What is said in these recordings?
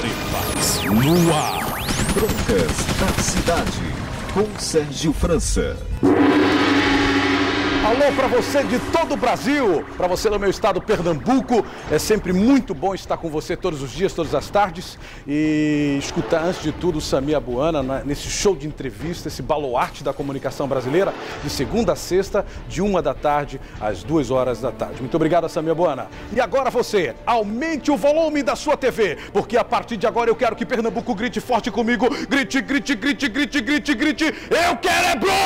Prepare-se no ar. Broncas da Cidade, com Sérgio França. Alô para você de todo o Brasil, para você do meu estado Pernambuco. É sempre muito bom estar com você todos os dias, todas as tardes e escutar antes de tudo o Sami Abuana nesse show de entrevista, esse baluarte da comunicação brasileira, de segunda a sexta, de 1 da tarde às 2 horas da tarde. Muito obrigado, Sami Abuana. E agora você, aumente o volume da sua TV, porque a partir de agora eu quero que Pernambuco grite forte comigo. Grite, grite, grite, grite, grite, grite. Eu quero é bronca!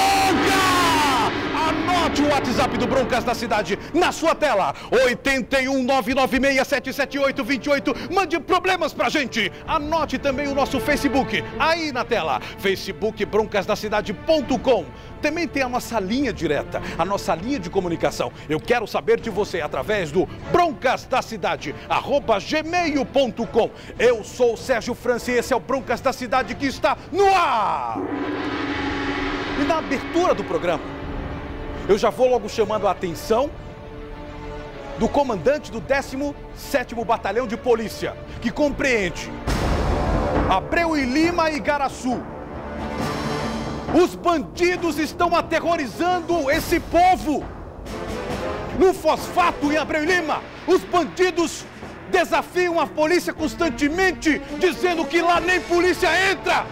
Anote o WhatsApp do Broncas da Cidade na sua tela, 81996778828. Mande problemas pra gente. Anote também o nosso Facebook aí na tela, facebookbroncasdacidade.com. Também tem a nossa linha direta, a nossa linha de comunicação. Eu quero saber de você através do broncasdacidade@gmail.com. Eu sou o Sérgio França e esse é o Broncas da Cidade que está no ar. E na abertura do programa, eu já vou logo chamando a atenção do comandante do 17º Batalhão de Polícia, que compreende Abreu e Lima e Igaraçu. Os bandidos estão aterrorizando esse povo. No Fosfato, em Abreu e Lima, os bandidos desafiam a polícia constantemente, dizendo que lá nem polícia entra.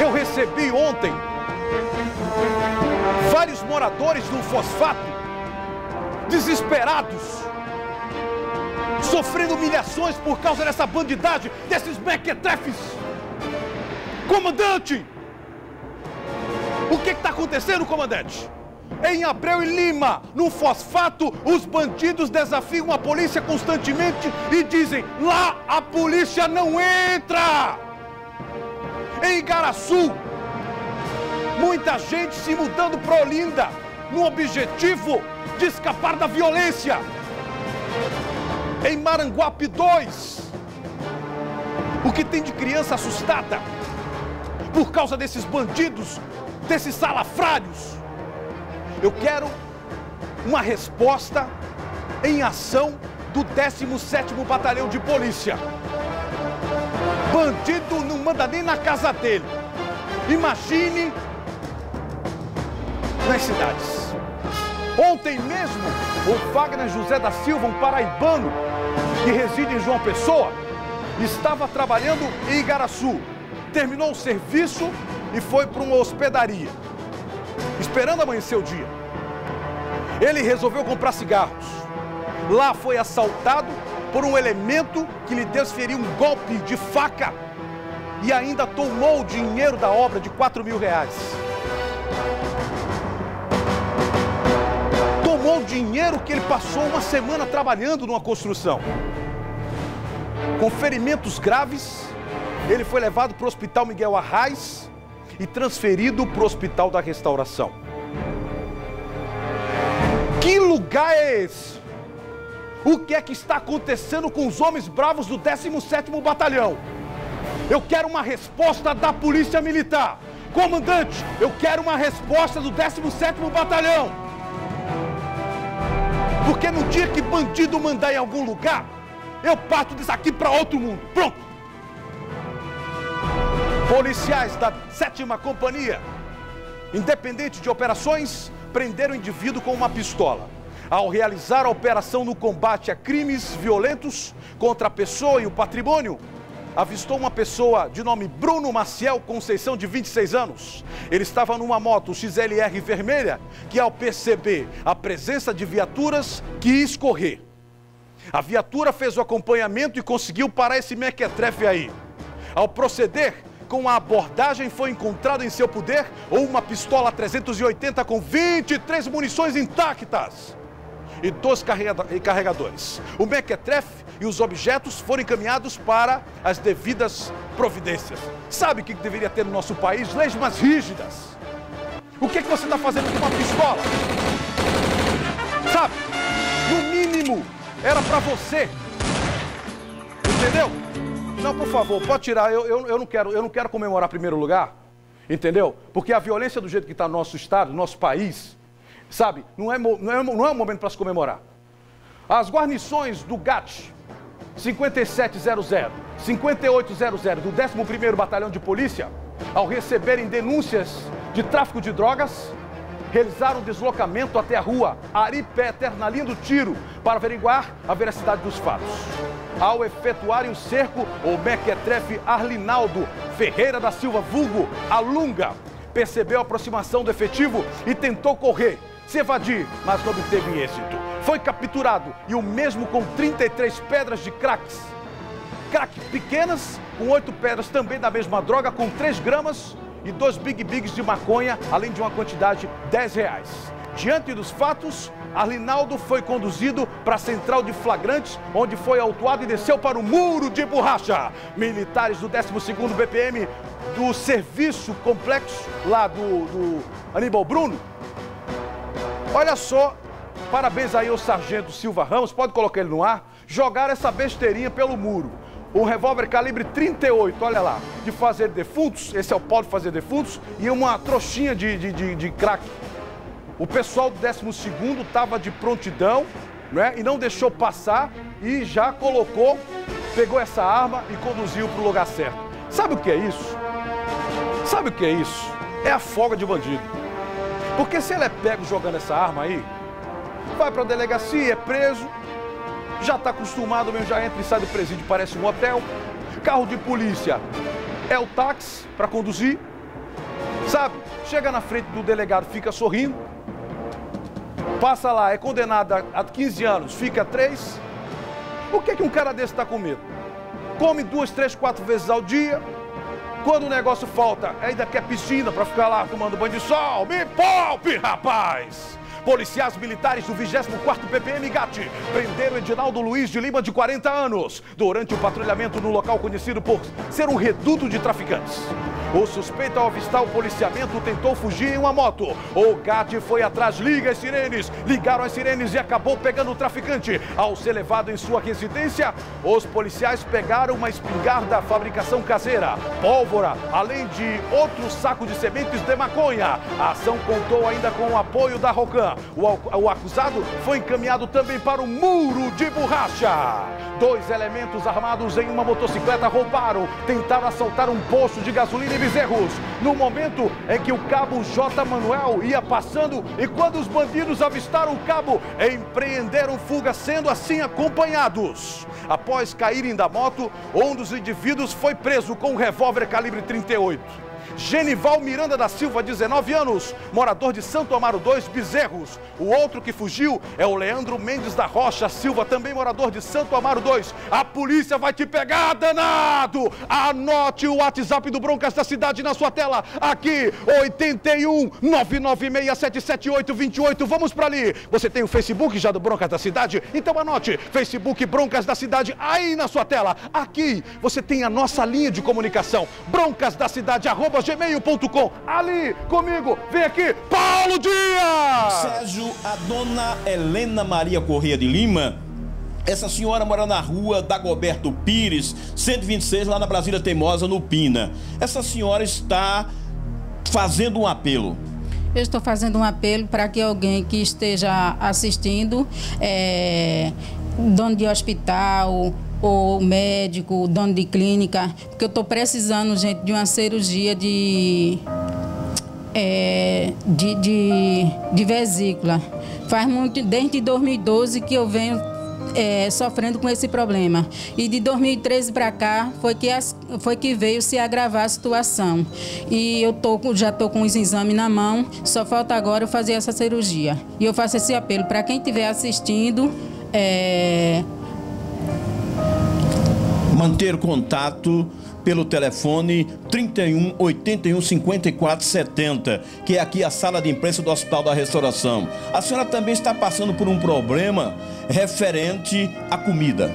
Eu recebi ontem vários moradores do Fosfato, desesperados, sofrendo humilhações por causa dessa bandidagem, desses mequetrefes. Comandante! O que está acontecendo, comandante? Em Abreu e Lima, no Fosfato, os bandidos desafiam a polícia constantemente e dizem: lá a polícia não entra! Em Igaraçu, muita gente se mudando para Olinda, no objetivo de escapar da violência. Em Maranguape 2, o que tem de criança assustada por causa desses bandidos, desses salafrários? Eu quero uma resposta em ação do 17º Batalhão de Polícia. Bandido não manda nem na casa dele. Imagine nas cidades. Ontem mesmo, o Wagner José da Silva, um paraibano que reside em João Pessoa, estava trabalhando em Igaraçu. Terminou o serviço e foi para uma hospedaria, esperando amanhecer o dia. Ele resolveu comprar cigarros. Lá foi assaltado por um elemento que lhe desferiu um golpe de faca e ainda tomou o dinheiro da obra de R$4.000. Tomou o dinheiro que ele passou uma semana trabalhando numa construção. Com ferimentos graves, ele foi levado para o Hospital Miguel Arraes e transferido para o Hospital da Restauração. Que lugar é esse? O que é que está acontecendo com os homens bravos do 17º Batalhão? Eu quero uma resposta da Polícia Militar. Comandante, eu quero uma resposta do 17º Batalhão. Porque no dia que bandido mandar em algum lugar, eu parto disso aqui para outro mundo. Pronto. Policiais da 7ª Companhia, independente de operações, prenderam o indivíduo com uma pistola. Ao realizar a operação no combate a crimes violentos contra a pessoa e o patrimônio, avistou uma pessoa de nome Bruno Maciel Conceição, de 26 anos. Ele estava numa moto XLR vermelha que, ao perceber a presença de viaturas, quis correr. A viatura fez o acompanhamento e conseguiu parar esse mequetrefe aí. Ao proceder com a abordagem, foi encontrado em seu poder uma pistola 380 com 23 munições intactas e 2 carregadores. O mequetrefe e os objetos foram encaminhados para as devidas providências. Sabe o que deveria ter no nosso país? Leis mais rígidas. O que você está fazendo com uma pistola? Sabe? No mínimo, era para você. Entendeu? Não, por favor, pode tirar. Eu não quero comemorar primeiro lugar. Entendeu? Porque a violência do jeito que está no nosso estado, no nosso país, sabe? Não é um momento para se comemorar. As guarnições do GAT 5700, 5800 do 11º Batalhão de Polícia, ao receberem denúncias de tráfico de drogas, realizaram um deslocamento até a rua Aripé Ternalindo Tiro para averiguar a veracidade dos fatos. Ao efetuarem o cerco, o mequetrefe Arlinaldo Ferreira da Silva, vulgo Alunga, percebeu a aproximação do efetivo e tentou correr, se evadir, mas não obteve êxito. Foi capturado e o mesmo com 33 pedras de crack pequenas, com 8 pedras também da mesma droga, com 3 gramas e 2 Big Bigs de maconha, além de uma quantidade de R$10. Diante dos fatos, Arlinaldo foi conduzido para a central de flagrantes, onde foi autuado e desceu para o muro de borracha. Militares do 12º BPM do serviço complexo lá do Aníbal Bruno. Olha só, parabéns aí ao Sargento Silva Ramos, pode colocar ele no ar, jogaram essa besteirinha pelo muro. Um revólver calibre 38, olha lá, de fazer defuntos, esse é o pau de fazer defuntos, e uma trouxinha de crack. O pessoal do 12º estava de prontidão, né, e não deixou passar e já colocou, pegou essa arma e conduziu para o lugar certo. Sabe o que é isso? Sabe o que é isso? É a folga de bandido. Porque se ele é pego jogando essa arma aí, vai para a delegacia, é preso, já está acostumado mesmo, já entra e sai do presídio, parece um hotel. Carro de polícia é o táxi para conduzir, sabe? Chega na frente do delegado, fica sorrindo, passa lá, é condenado a 15 anos, fica 3. Por que um cara desse está com medo? Come 2, 3, 4 vezes ao dia. Quando o negócio falta, ainda quer piscina para ficar lá tomando banho de sol. Me poupe, rapaz! Policiais militares do 24º PPM GAT prenderam Edinaldo Luiz de Lima, de 40 anos, durante o patrulhamento no local conhecido por ser um reduto de traficantes. O suspeito, ao avistar o policiamento, tentou fugir em uma moto. O GAT foi atrás, ligaram as sirenes e acabou pegando o traficante. Ao ser levado em sua residência, os policiais pegaram uma espingarda, fabricação caseira, pólvora, além de outro saco de sementes de maconha. A ação contou ainda com o apoio da Rocan. O acusado foi encaminhado também para o muro de borracha. 2 elementos armados em uma motocicleta roubaram, tentaram assaltar um posto de gasolina em Bezerros. No momento em que o cabo J. Manuel ia passando e quando os bandidos avistaram o cabo, empreenderam fuga, sendo assim acompanhados. Após caírem da moto, um dos indivíduos foi preso com um revólver calibre 38. Genival Miranda da Silva, 19 anos, morador de Santo Amaro 2, Bezerros. O outro que fugiu é o Leandro Mendes da Rocha Silva, também morador de Santo Amaro 2. A polícia vai te pegar, danado! Anote o WhatsApp do Broncas da Cidade na sua tela, aqui, 81 996 778 28. Vamos para ali. Você tem o Facebook já do Broncas da Cidade? Então anote, Facebook Broncas da Cidade aí na sua tela. Aqui você tem a nossa linha de comunicação, broncasdacidade@gmail.com. Ali comigo, vem aqui, Paulo Dias! Sérgio, a dona Helena Maria Corrêa de Lima, essa senhora mora na rua Dagoberto Pires, 126, lá na Brasília Teimosa, no Pina. Essa senhora está fazendo um apelo. Eu estou fazendo um apelo para que alguém que esteja assistindo, dono de hospital, ou médico, dono de clínica, porque eu estou precisando, gente, de uma cirurgia de vesícula. Faz muito, desde 2012 que eu venho sofrendo com esse problema. E de 2013 para cá foi que veio se agravar a situação. E eu já estou com os exames na mão, só falta agora eu fazer essa cirurgia. E eu faço esse apelo para quem estiver assistindo, manter contato pelo telefone 31 81 54 70, que é aqui a sala de imprensa do Hospital da Restauração. A senhora também está passando por um problema referente à comida.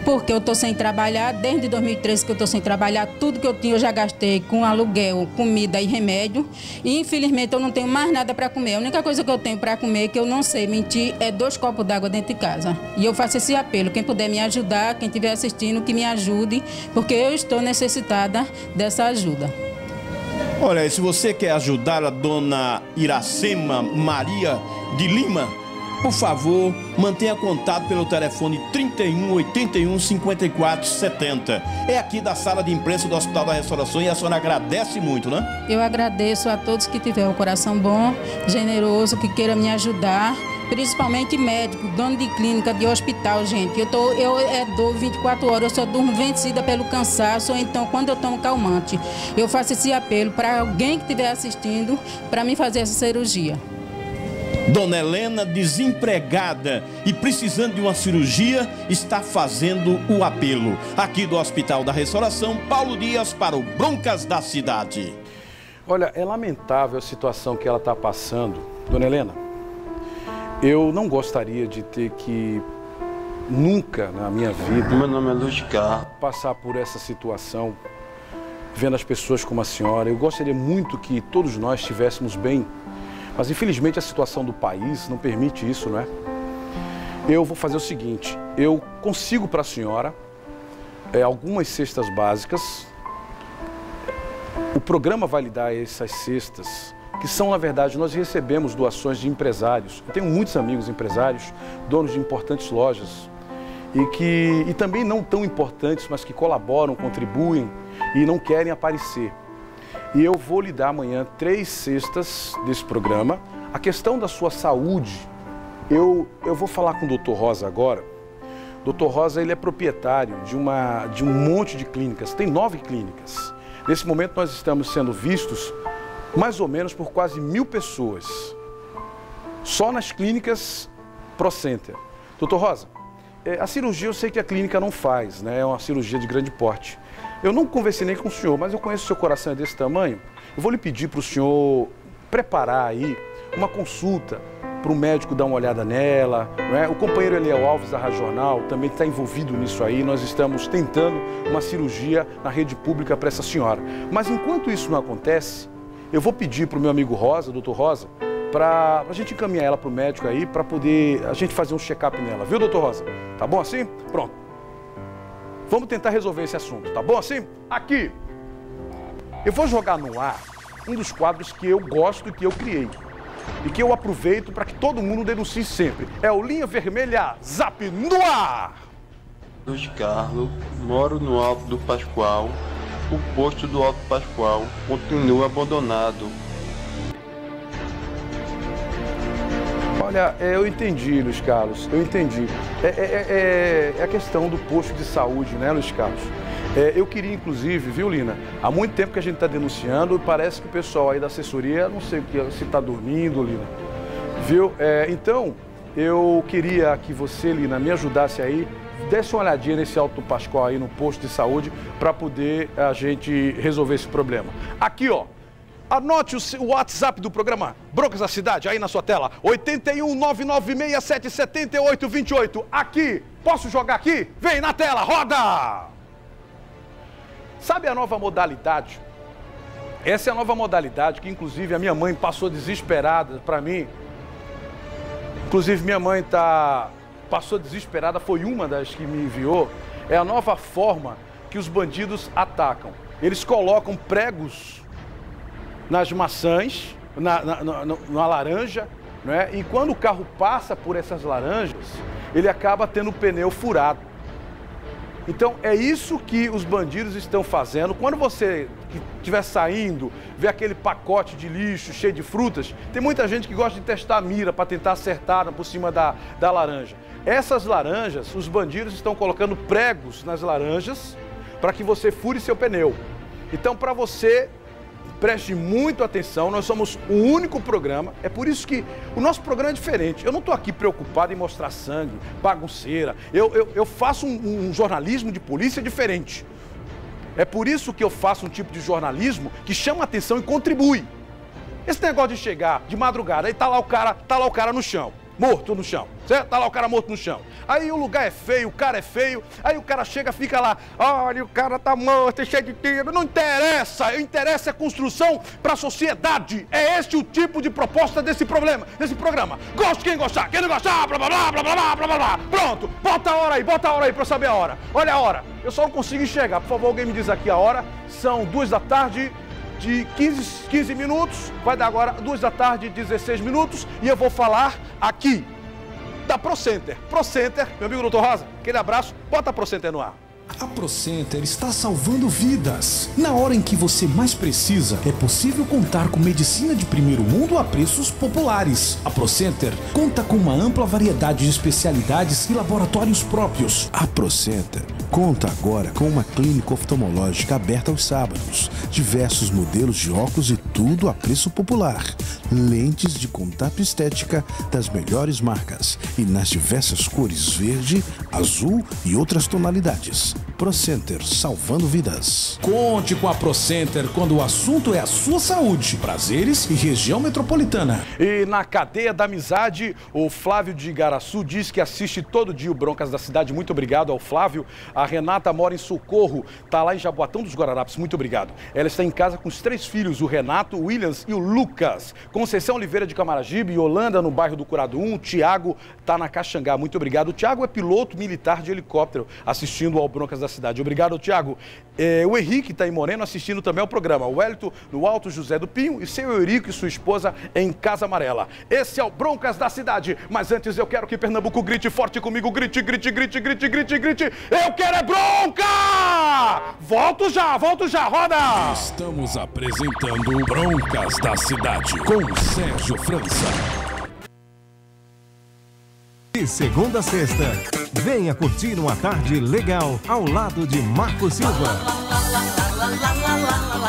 Porque eu estou sem trabalhar, desde 2013 que eu estou sem trabalhar, tudo que eu tinha eu já gastei com aluguel, comida e remédio. E infelizmente eu não tenho mais nada para comer. A única coisa que eu tenho para comer, que eu não sei mentir, é 2 copos d'água dentro de casa. E eu faço esse apelo, quem puder me ajudar, quem estiver assistindo, que me ajude, porque eu estou necessitada dessa ajuda. Olha, se você quer ajudar a dona Iracema Maria de Lima, Por favor, mantenha contato pelo telefone 31 81 54 70. É aqui da sala de imprensa do Hospital da Restauração e a senhora agradece muito, né? Eu agradeço a todos que tiverem o coração bom, generoso, que queiram me ajudar. Principalmente médico, dono de clínica, de hospital, gente. Eu dou 24 horas, eu só durmo vencida pelo cansaço, ou então quando eu tomo calmante. Eu faço esse apelo para alguém que estiver assistindo para me fazer essa cirurgia. Dona Helena, desempregada e precisando de uma cirurgia, está fazendo o apelo. Aqui do Hospital da Restauração, Paulo Dias para o Broncas da Cidade. Olha, é lamentável a situação que ela está passando. Dona Helena, eu não gostaria de ter que, nunca na minha vida, meu nome é Luiz Carlos, passar por essa situação, vendo as pessoas como a senhora. Eu gostaria muito que todos nós estivéssemos bem, mas infelizmente a situação do país não permite isso, não é? Eu vou fazer o seguinte, eu consigo para a senhora algumas cestas básicas. O programa vai lhe dar essas cestas, que são, na verdade, nós recebemos doações de empresários. Eu tenho muitos amigos empresários, donos de importantes lojas, e também não tão importantes, mas que colaboram, contribuem e não querem aparecer. E eu vou lhe dar amanhã 3 cestas desse programa. A questão da sua saúde, eu vou falar com o Dr. Rosa agora. O Dr. Rosa, ele é proprietário de um monte de clínicas, tem 9 clínicas. Nesse momento nós estamos sendo vistos mais ou menos por quase 1000 pessoas, só nas clínicas ProCenter. Doutor Rosa, a cirurgia eu sei que a clínica não faz, né? É uma cirurgia de grande porte. Eu não conversei nem com o senhor, mas eu conheço o seu coração é desse tamanho. Eu vou lhe pedir para o senhor preparar aí uma consulta para o médico dar uma olhada nela, não é? O companheiro Eliel Alves da Rádio Jornal também está envolvido nisso aí. Nós estamos tentando uma cirurgia na rede pública para essa senhora. Mas enquanto isso não acontece, eu vou pedir para o meu amigo Rosa, doutor Rosa, para a gente encaminhar ela para o médico aí, para poder a gente fazer um check-up nela. Viu, doutor Rosa? Tá bom assim? Pronto. Vamos tentar resolver esse assunto, tá bom assim? Aqui, eu vou jogar no ar um dos quadros que eu gosto e que eu criei. E que eu aproveito para que todo mundo denuncie sempre. É o Linha Vermelha Zap no ar! Luiz Carlos, moro no Alto do Pascoal. O posto do Alto Pascoal continua abandonado. Olha, eu entendi, Luiz Carlos, eu entendi. É a questão do posto de saúde, né, Luiz Carlos? Eu queria, inclusive, viu, Lina? Há muito tempo que a gente está denunciando e parece que o pessoal aí da assessoria, não sei se está dormindo, Lina, viu? Então, eu queria que você, Lina, me ajudasse aí, desse uma olhadinha nesse Alto Pascoal aí no posto de saúde para poder a gente resolver esse problema. Aqui, ó, anote o WhatsApp do programa Broncas da Cidade aí na sua tela, 81996777828. Aqui, posso jogar aqui? Vem na tela, roda! Sabe a nova modalidade? Essa é a nova modalidade que, inclusive, a minha mãe passou desesperada para mim. Inclusive, minha mãe passou desesperada, foi uma das que me enviou. É a nova forma que os bandidos atacam. Eles colocam pregos nas maçãs, na laranja, né? E quando o carro passa por essas laranjas, ele acaba tendo o pneu furado. Então, é isso que os bandidos estão fazendo. Quando você estiver saindo, vê aquele pacote de lixo cheio de frutas, tem muita gente que gosta de testar a mira para tentar acertar por cima da laranja. Essas laranjas, os bandidos estão colocando pregos nas laranjas para que você fure seu pneu. Então, para você, preste muito atenção, nós somos o único programa, é por isso que o nosso programa é diferente. Eu não estou aqui preocupado em mostrar sangue, bagunceira, eu faço um jornalismo de polícia diferente. É por isso que eu faço um tipo de jornalismo que chama atenção e contribui. Esse negócio de chegar de madrugada, aí tá lá o cara no chão, morto no chão, certo? Tá lá o cara morto no chão. Aí o lugar é feio, o cara é feio, aí o cara chega, fica lá, olha, o cara tá morto, é cheio de tiro. Não interessa, interessa a construção para a sociedade. É este o tipo de proposta desse programa. Goste quem gostar, quem não gostar, blá, blá, blá, blá, blá, blá, blá, blá. Pronto, bota a hora aí para eu saber a hora. Olha a hora, eu só não consigo enxergar. Por favor, alguém me diz aqui a hora. São 2 da tarde. De 15 minutos, vai dar agora 2 da tarde, 16 minutos, e eu vou falar aqui. da ProCenter. ProCenter, meu amigo Dr. Rosa, aquele abraço, bota a ProCenter no ar. A ProCenter está salvando vidas. Na hora em que você mais precisa, é possível contar com medicina de primeiro mundo a preços populares. A ProCenter conta com uma ampla variedade de especialidades e laboratórios próprios. A ProCenter conta agora com uma clínica oftalmológica aberta aos sábados, diversos modelos de óculos e tudo a preço popular. Lentes de contato estética das melhores marcas e nas diversas cores verde, azul e outras tonalidades. ProCenter, salvando vidas. Conte com a ProCenter quando o assunto é a sua saúde, prazeres e região metropolitana. E na cadeia da amizade, o Flávio de Igaraçu diz que assiste todo dia o Broncas da Cidade. Muito obrigado ao Flávio. A Renata mora em Socorro, está lá em Jaboatão dos Guararapes. Muito obrigado. Ela está em casa com os 3 filhos, o Renato, o Williams e o Lucas. Conceição Oliveira de Camaragibe, Yolanda no bairro do Curado 1, o Tiago está na Caxangá. Muito obrigado. O Tiago é piloto militar de helicóptero, assistindo ao Broncas da Cidade. Obrigado, Tiago. O Henrique está em Moreno assistindo também ao programa. O Wellington no Alto José do Pinho e seu Eurico e sua esposa em Casa Amarela. Esse é o Broncas da Cidade. Mas antes eu quero que Pernambuco grite forte comigo. Grite, grite, grite, grite, grite, grite. Eu quero é bronca! Volto já, roda! Estamos apresentando Broncas da Cidade com Sérgio França. De segunda a sexta, venha curtir uma tarde legal ao lado de Marco Silva.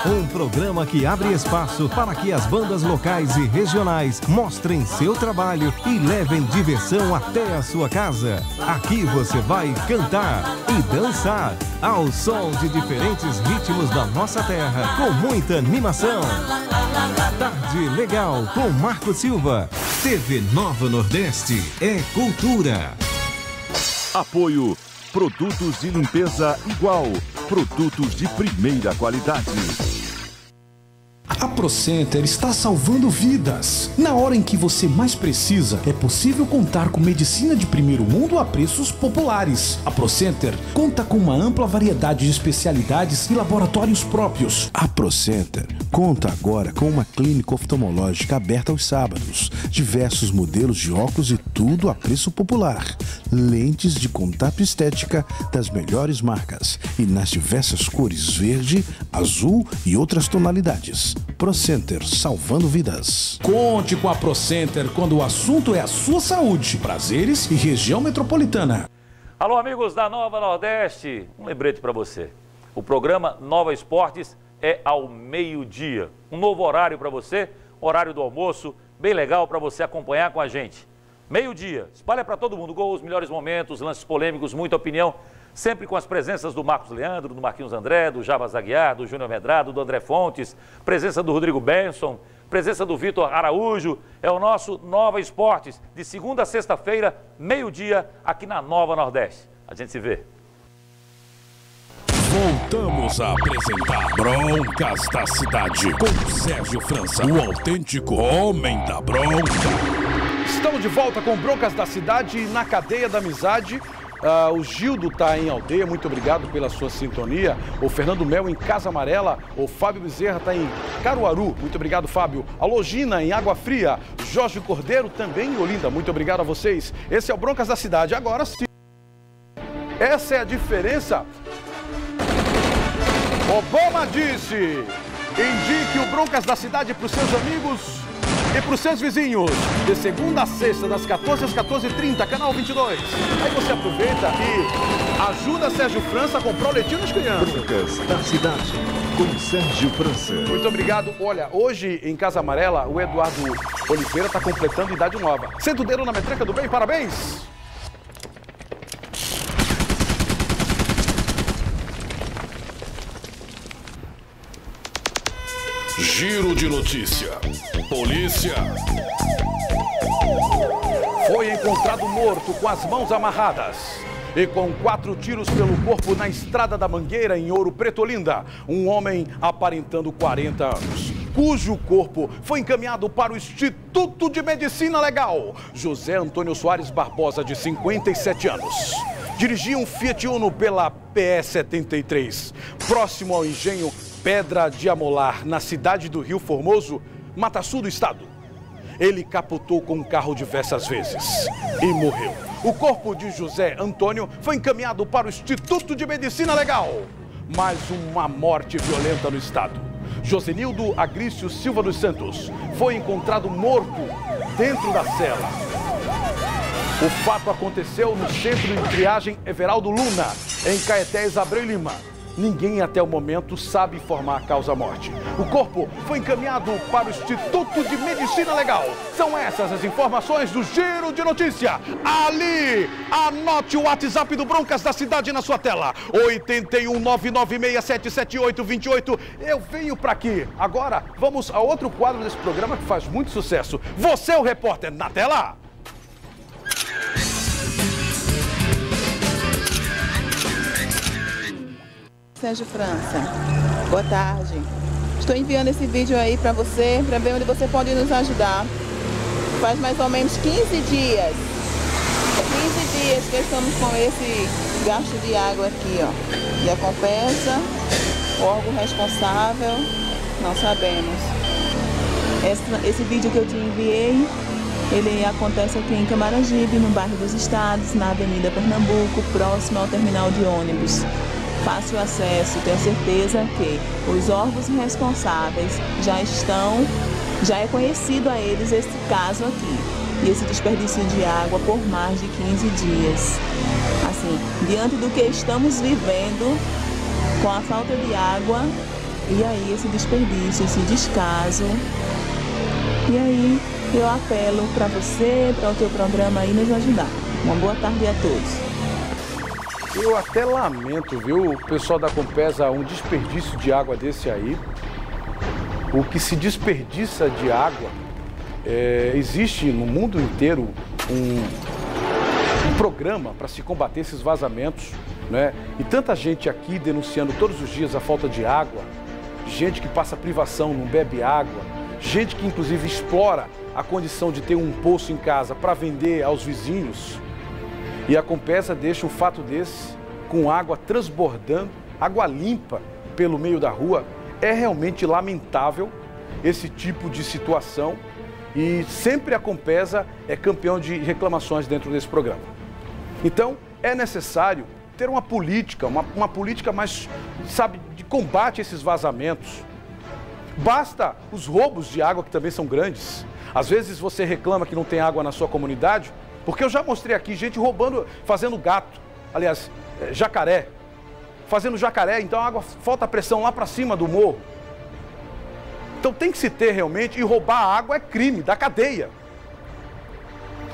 Um programa que abre espaço para que as bandas locais e regionais mostrem seu trabalho e levem diversão até a sua casa. Aqui você vai cantar e dançar ao som de diferentes ritmos da nossa terra, com muita animação. Tarde Legal com Marco Silva. TV Nova Nordeste é cultura. Apoio Produtos de Limpeza Igual. Produtos de primeira qualidade. A ProCenter está salvando vidas. Na hora em que você mais precisa, é possível contar com medicina de primeiro mundo a preços populares. A ProCenter conta com uma ampla variedade de especialidades e laboratórios próprios. A ProCenter conta agora com uma clínica oftalmológica aberta aos sábados, diversos modelos de óculos e tudo a preço popular. Lentes de contato estética das melhores marcas e nas diversas cores verde, azul e outras tonalidades. ProCenter, salvando vidas. Conte com a ProCenter quando o assunto é a sua saúde, prazeres e região metropolitana. Alô, amigos da Nova Nordeste, um lembrete para você. O programa Nova Esportes é ao meio-dia. Um novo horário para você, horário do almoço, bem legal para você acompanhar com a gente. Meio-dia, espalha para todo mundo, gols, melhores momentos, lances polêmicos, muita opinião, sempre com as presenças do Marcos Leandro, do Marquinhos André, do Jabas Aguiar, do Júnior Medrado, do André Fontes, presença do Rodrigo Benson, presença do Vitor Araújo. É o nosso Nova Esportes, de segunda a sexta-feira, meio-dia, aqui na Nova Nordeste. A gente se vê. Voltamos a apresentar Broncas da Cidade com Sérgio França, o autêntico homem da bronca. Estamos de volta com Broncas da Cidade na cadeia da amizade. O Gildo está em Aldeia, muito obrigado pela sua sintonia. O Fernando Mel em Casa Amarela. O Fábio Bezerra está em Caruaru, muito obrigado, Fábio. A Logina em Água Fria. Jorge Cordeiro também em Olinda, muito obrigado a vocês. Esse é o Broncas da Cidade. Agora sim, essa é a diferença. Obama disse: indique o Broncas da Cidade para os seus amigos e para os seus vizinhos, de segunda a sexta, das 14 às 14h30, canal 22. Aí você aproveita e ajuda Sérgio França a comprar o leitinho das crianças. Broncas da Cidade, com Sérgio França. Muito obrigado. Olha, hoje em Casa Amarela, o Eduardo Oliveira está completando idade nova. Senta o dedo na metreca do bem, parabéns! Giro de notícia. Polícia. Foi encontrado morto com as mãos amarradas e com 4 tiros pelo corpo na Estrada da Mangueira, em Ouro Preto, Olinda. Um homem aparentando 40 anos, cujo corpo foi encaminhado para o Instituto de Medicina Legal. José Antônio Soares Barbosa, de 57 anos. Dirigia um Fiat Uno pela PE-73, próximo ao engenho Pedra de Amolar, na cidade do Rio Formoso, Mataçu do Estado. Ele capotou com um carro diversas vezes e morreu. O corpo de José Antônio foi encaminhado para o Instituto de Medicina Legal. Mais uma morte violenta no estado. Josenildo Agrício Silva dos Santos foi encontrado morto dentro da cela. O fato aconteceu no Centro de Triagem Everaldo Luna, em Caetés, Abreu Lima. Ninguém até o momento sabe informar a causa-morte. O corpo foi encaminhado para o Instituto de Medicina Legal. São essas as informações do Giro de Notícia. Ali, anote o WhatsApp do Broncas da Cidade na sua tela. 81996777828. Eu venho para aqui. Agora, vamos a outro quadro desse programa que faz muito sucesso. Você é o repórter na tela. Sérgio França, boa tarde. Estou enviando esse vídeo aí para você, para ver onde você pode nos ajudar. Faz mais ou menos 15 dias. 15 dias que estamos com esse gasto de água aqui, ó. E a Compesa, o órgão responsável, não sabemos. Esse vídeo que eu te enviei, ele acontece aqui em Camaragibe, no bairro dos Estados, na Avenida Pernambuco, próximo ao terminal de ônibus. Fácil acesso, tenho certeza que os órgãos responsáveis já é conhecido a eles esse caso aqui. E esse desperdício de água por mais de 15 dias. Assim, diante do que estamos vivendo, com a falta de água, e aí esse desperdício, esse descaso. E aí eu apelo para você, para o teu programa aí nos ajudar. Uma boa tarde a todos. Eu até lamento, viu, o pessoal da Compesa, um desperdício de água desse aí. O que se desperdiça de água, existe no mundo inteiro um programa para se combater esses vazamentos, né? E tanta gente aqui denunciando todos os dias a falta de água, gente que passa privação, não bebe água, gente que inclusive explora a condição de ter um poço em casa para vender aos vizinhos. E a Compesa deixa um fato desse, com água transbordando, água limpa pelo meio da rua. É realmente lamentável esse tipo de situação e sempre a Compesa é campeão de reclamações dentro desse programa. Então, é necessário ter uma política mais, sabe, de combate a esses vazamentos. Basta os roubos de água, que também são grandes. Às vezes você reclama que não tem água na sua comunidade, porque eu já mostrei aqui gente roubando, fazendo gato, aliás, jacaré. Fazendo jacaré, então a água falta pressão lá para cima do morro. Então tem que se ter realmente, e roubar água é crime, da cadeia.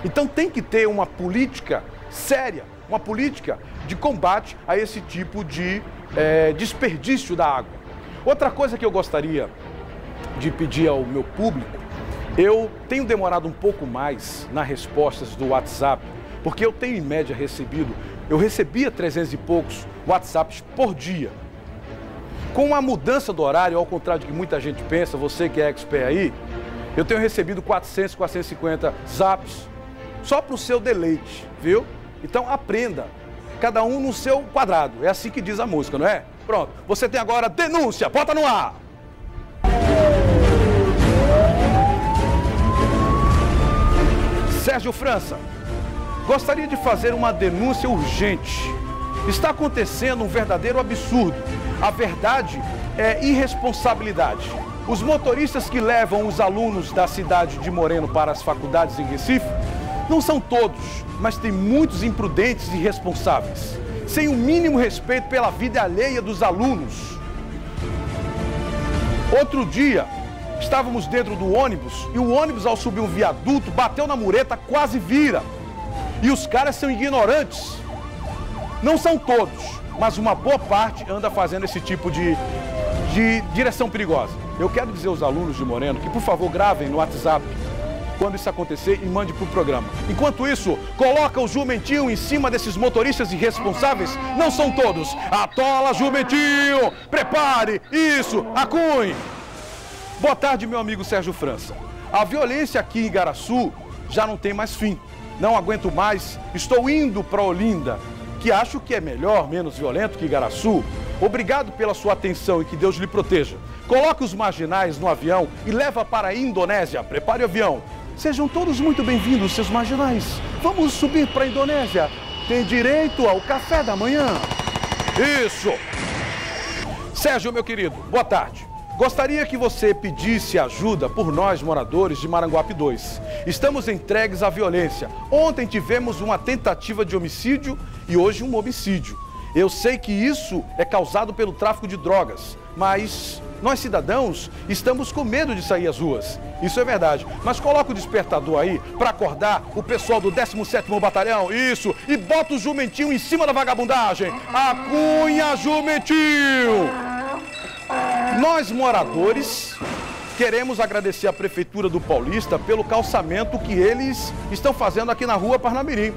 Então tem que ter uma política séria, uma política de combate a esse tipo de desperdício da água. Outra coisa que eu gostaria de pedir ao meu público, eu tenho demorado um pouco mais nas respostas do WhatsApp, porque eu tenho em média eu recebia 300 e poucos WhatsApps por dia. Com a mudança do horário, ao contrário do que muita gente pensa, você que é expert aí, eu tenho recebido 400, 450 zaps só para o seu deleite, viu? Então aprenda, cada um no seu quadrado, é assim que diz a música, não é? Pronto, você tem agora denúncia, bota no ar! Sérgio França, gostaria de fazer uma denúncia urgente. Está acontecendo um verdadeiro absurdo. A verdade é irresponsabilidade. Os motoristas que levam os alunos da cidade de Moreno para as faculdades em Recife, não são todos, mas tem muitos imprudentes e irresponsáveis, sem o mínimo respeito pela vida alheia dos alunos. Outro dia, estávamos dentro do ônibus e o ônibus, ao subir um viaduto, bateu na mureta, quase vira. E os caras são ignorantes. Não são todos, mas uma boa parte anda fazendo esse tipo de direção perigosa. Eu quero dizer aos alunos de Moreno que, por favor, gravem no WhatsApp quando isso acontecer e mande para o programa. Enquanto isso, coloca o jumentinho em cima desses motoristas irresponsáveis. Não são todos. Atola, jumentinho! Prepare! Isso! Acunhe! Boa tarde, meu amigo Sérgio França. A violência aqui em Igaraçu já não tem mais fim. Não aguento mais. Estou indo para Olinda, que acho que é melhor, menos violento que Igaraçu. Obrigado pela sua atenção e que Deus lhe proteja. Coloque os marginais no avião e leva para a Indonésia. Prepare o avião. Sejam todos muito bem-vindos, seus marginais. Vamos subir para a Indonésia. Tem direito ao café da manhã. Isso! Sérgio, meu querido, boa tarde. Gostaria que você pedisse ajuda por nós, moradores de Maranguape 2. Estamos entregues à violência. Ontem tivemos uma tentativa de homicídio e hoje um homicídio. Eu sei que isso é causado pelo tráfico de drogas, mas nós, cidadãos, estamos com medo de sair às ruas. Isso é verdade. Mas coloca o despertador aí para acordar o pessoal do 17º Batalhão. Isso. E bota o jumentinho em cima da vagabundagem. Acunha, jumentinho! Nós, moradores, queremos agradecer à Prefeitura do Paulista pelo calçamento que eles estão fazendo aqui na rua Parnamirim.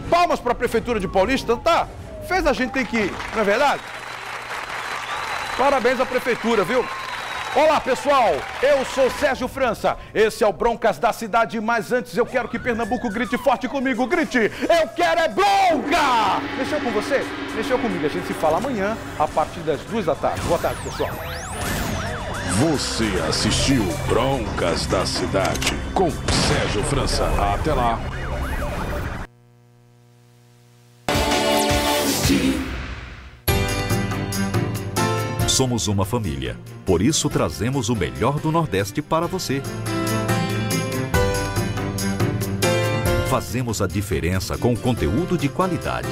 Palmas para a Prefeitura de Paulista, tá? Fez a gente ter que ir, não é verdade? Parabéns à Prefeitura, viu? Olá, pessoal, eu sou Sérgio França, esse é o Broncas da Cidade, mas antes eu quero que Pernambuco grite forte comigo, grite, eu quero é bronca! Mexeu com você? Mexeu comigo, a gente se fala amanhã, a partir das 2 da tarde. Boa tarde, pessoal. Você assistiu Broncas da Cidade com Sérgio França. Até lá. Somos uma família, por isso trazemos o melhor do Nordeste para você. Fazemos a diferença com conteúdo de qualidade.